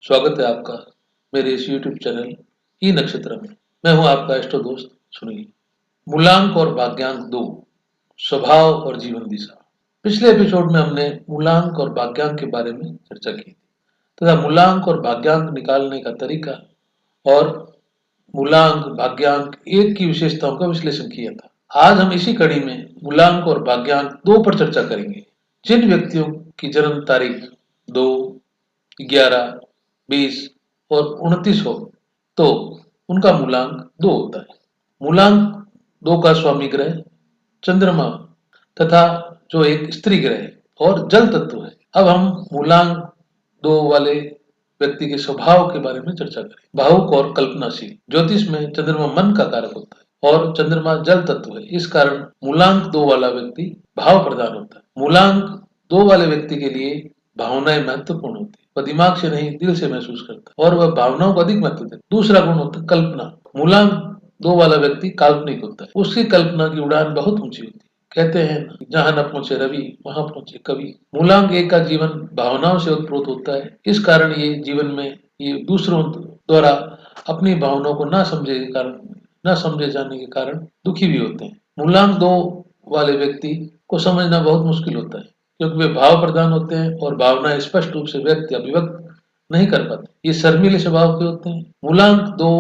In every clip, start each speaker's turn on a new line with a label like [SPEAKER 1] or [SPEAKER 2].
[SPEAKER 1] स्वागत है आपका मेरे इस YouTube चैनल ई नक्षत्र में। मैं हूं आपका इष्ट दोस्त सुनील। मूलांक और भाग्यांक दो, स्वभाव और जीवन दिशा। पिछले एपिसोड में हमने मूलांक और भाग्यांक के बारे में चर्चा की तथा मूलांक और भाग्यांक निकालने का तरीका और मूलांक भाग्यांक एक की विशेषताओं का विश्लेषण किया था। आज हम इसी कड़ी में मूलांक और भाग्यांक दो पर चर्चा करेंगे। जिन व्यक्तियों की जन्म तारीख 2, 11, 20 और 29 हो तो उनका मूलांक 2 होता है। मूलांक 2 का स्वामी ग्रह चंद्रमा तथा जो एक स्त्री ग्रह और जल तत्व है। अब हम मूलांक 2 वाले व्यक्ति के स्वभाव के बारे में चर्चा करें। भावुक और कल्पनाशील। ज्योतिष में चंद्रमा मन का कारक होता है और चंद्रमा जल तत्व है। इस कारण मूलांक 2 वाला व्यक्ति भाव प्रधान होता है। मूलांक 2 वाले व्यक्ति के लिए भावनाएं महत्वपूर्ण होती है। वह दिमाग से नहीं दिल से महसूस करता है और वह भावनाओं को अधिक महत्व देता है। दूसरा गुण होता है कल्पना। मूलांक 2 वाला व्यक्ति काल्पनिक होता है। उसकी कल्पना की उड़ान बहुत ऊंची होती है। कहते हैं जहां न पहुंचे रवि वहां पहुंचे कवि। मूलांक 1 का जीवन भावनाओं से उत्प्रोत होता है। इस कारण ये जीवन में ये दूसरों द्वारा अपनी भावनाओं को न समझे जाने के कारण दुखी भी होते हैं। मूलांक 2 वाले व्यक्ति को समझना बहुत मुश्किल होता है क्योंकि वे भाव प्रधान होते हैं और भावनाएं स्पष्ट रूप से व्यक्त या अभिव्यक्त नहीं कर पाते। ये शर्मीले स्वभाव के होते हैं। मूलांक 2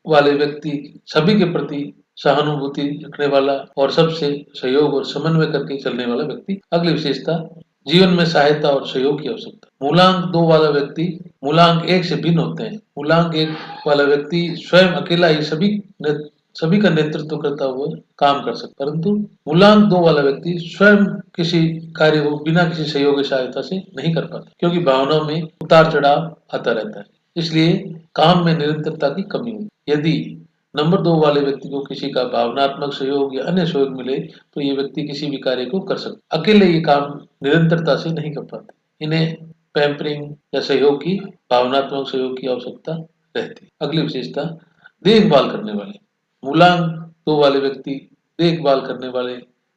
[SPEAKER 1] वाले व्यक्ति सभी के प्रति सहानुभूति रखने वाला और सबसे सहयोग और समन्वय करके चलने वाला व्यक्ति। अगली विशेषता जीवन में सहायता और सहयोग की आवश्यकता। मूलांक 2 वाला व्यक्ति मूलांक 1 से भिन्न होते हैं। मूलांक 1 वाला व्यक्ति स्वयं अकेला ही सभी का नेतृत्व करता हुआ काम कर सकता है, परंतु मूलांक 2 वाला व्यक्ति स्वयं किसी कार्य को बिना किसी सहयोग की सहायता से नहीं कर पाता क्योंकि भावनाओं में उतार चढ़ाव आता रहता है। इसलिए काम में निरंतरता की कमी होती है। यदि नंबर 2 वाले व्यक्ति को किसी का भावनात्मक सहयोग या अन्य सहयोग मिले तो ये व्यक्ति किसी भी कार्य को कर सकता। अकेले ये काम निरंतरता से नहीं कर पाते। इन्हें पैम्परिंग या सहयोग की भावनात्मक सहयोग की आवश्यकता रहती है। अगली विशेषता देखभाल करने वाले। मूलांक 2 वाले व्यक्ति देखभाल करने वाले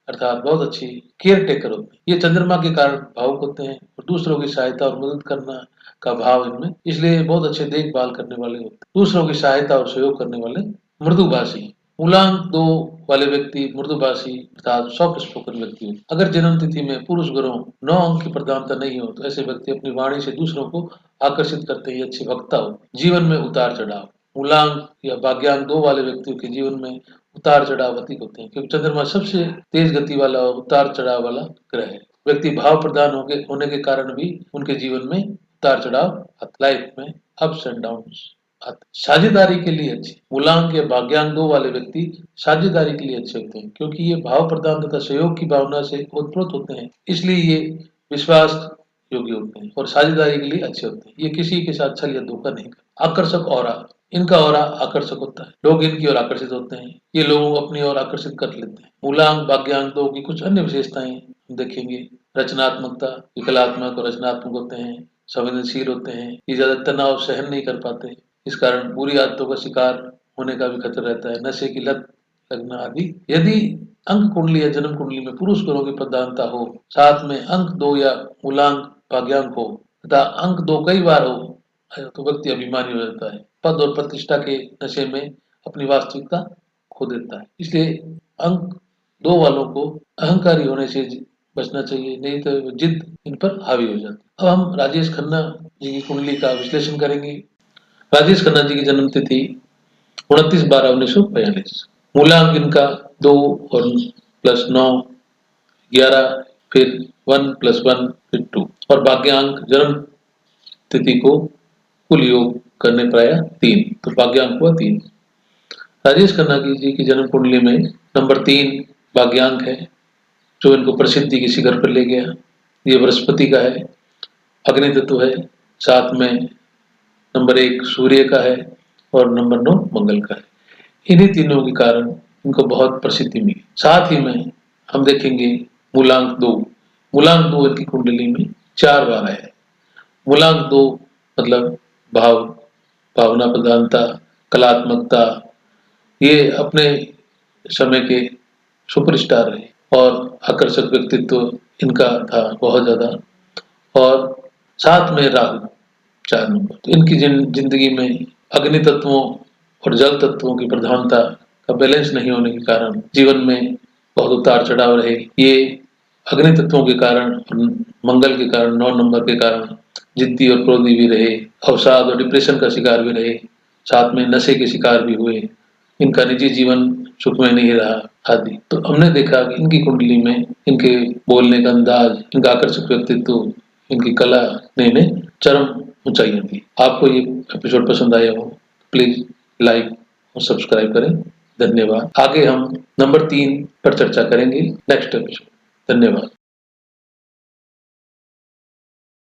[SPEAKER 1] अर्थात बहुत अच्छी केयर टेकर होते हैं। ये चंद्रमा के कारण भावुक होते हैं और दूसरों की सहायता और मदद करना का भाव इनमें, इसलिए बहुत अच्छे देखभाल करने वाले होते हैं। दूसरों की सहायता और सहयोग करने वाले मृदुभाषी। मूलांक 2 वाले व्यक्ति मृदुभाषी अर्थात सॉफ्ट स्पोकन व्यक्ति होते हैं। अगर जन्म तिथि में पुरुष ग्रहों 9 अंक की प्रधानता नहीं हो तो ऐसे व्यक्ति अपनी वाणी से दूसरों को आकर्षित करते ही अच्छे वक्ता हो। जीवन में उतार चढ़ाव। मूलांक या भाग्यांक 2 वाले व्यक्तियों के जीवन में उतार चढ़ाव अधिक होते हैं क्योंकि चंद्रमा सबसे तेज गति वाला और उतार चढ़ाव वाला ग्रह है। व्यक्ति भाव प्रधान होने के कारण भी उनके जीवन में उतार चढ़ाव लाइफ में अप्स एंड डाउन्स आते। साझेदारी के लिए अच्छे। मूलांक या भाग्यांक 2 वाले व्यक्ति साझेदारी के लिए अच्छे होते हैं क्योंकि ये भाव प्रदान तथा सहयोग की भावना से ओतप्रोत होते हैं। इसलिए ये विश्वास योग्य होते हैं और साझेदारी के लिए अच्छे होते हैं। ये किसी के साथ छल या धोखा नहीं करते। आकर्षक ऑरा। इनका ऑरा आकर्षक होता है। लोग इनकी ओर आकर्षित होते हैं। ये लोगों को अपनी ओर आकर्षित कर लेते हैं। मूलांक भाग्यांक 2 की कुछ अन्य विशेषताएं हम देखेंगे। रचनात्मकता। विकलात्मक और रचनात्मक होते हैं। संवेदनशील होते हैं। ये ज्यादा तनाव सहन नहीं कर पाते। इस कारण बुरी आदतों का शिकार होने का भी खतरा रहता है। नशे की लत लगना आदि। यदि अंक कुंडली या जन्म कुंडली में पुरुष ग्रहों की प्रधानता हो, साथ में अंक 2 या मूलांक भाग्यांक हो तथा अंक 2 कई बार हो तो व्यक्ति अभिमानी हो जाता है। पद और प्रतिष्ठा के नशे में अपनी वास्तविकता खो देता है। इसलिए अंक 2 वालों को अहंकारी होने से बचना चाहिए, नहीं तो जिद इन पर हावी हो जाती है। अब हम राजेश खन्ना जी की कुंडली का विश्लेषण करेंगे। राजेश खन्ना जी की जन्म तिथि 29/12/1942। मूलांक इनका 2 और +9, 11, फिर 1 + 1 फिर 2 और भाग्यांक जन्म तिथि को कुल योग करने प्राय 3, तो भाग्यांक हुआ 3। राजेश खन्ना जी की जन्म कुंडली में नंबर 3 भाग्यांक है जो इनको प्रसिद्धि के शिखर पर ले गया। ये बृहस्पति का है, अग्नि तत्व है, साथ में नंबर 1 सूर्य का है और नंबर 9 मंगल का है। इन्हीं तीनों के कारण इनको बहुत प्रसिद्धि मिली। साथ ही में हम देखेंगे मूलांक 2। मूलांक 2 इनकी कुंडली में 4 बार आया है। मूलांक 2 मतलब भावना प्रधानता, कलात्मकता। ये अपने समय के सुपरस्टार रहे और आकर्षक व्यक्तित्व इनका था बहुत ज्यादा। और साथ में राहु 4 नंबर। तो इनकी जिंदगी में अग्नि तत्वों और जल तत्वों की प्रधानता का बैलेंस नहीं होने के कारण जीवन में बहुत उतार चढ़ाव रहे। ये अग्नि तत्वों के कारण और मंगल के कारण 9 नंबर के कारण जिद्दी और क्रोधी भी रहे, अवसाद और डिप्रेशन का शिकार भी रहे, साथ में नशे के शिकार भी हुए, इनका निजी जीवन सुखमय नहीं रहा आदि। तो हमने देखा कि इनकी कुंडली में इनके बोलने का अंदाज, इनका आकर्षक व्यक्तित्व, इनकी कला ने इन्हें चरम ऊंचाइयां दी। आपको ये एपिसोड पसंद आया हो प्लीज लाइक और सब्सक्राइब करें। धन्यवाद। आगे हम नंबर 3 पर चर्चा करेंगे नेक्स्ट एपिसोड। धन्यवाद।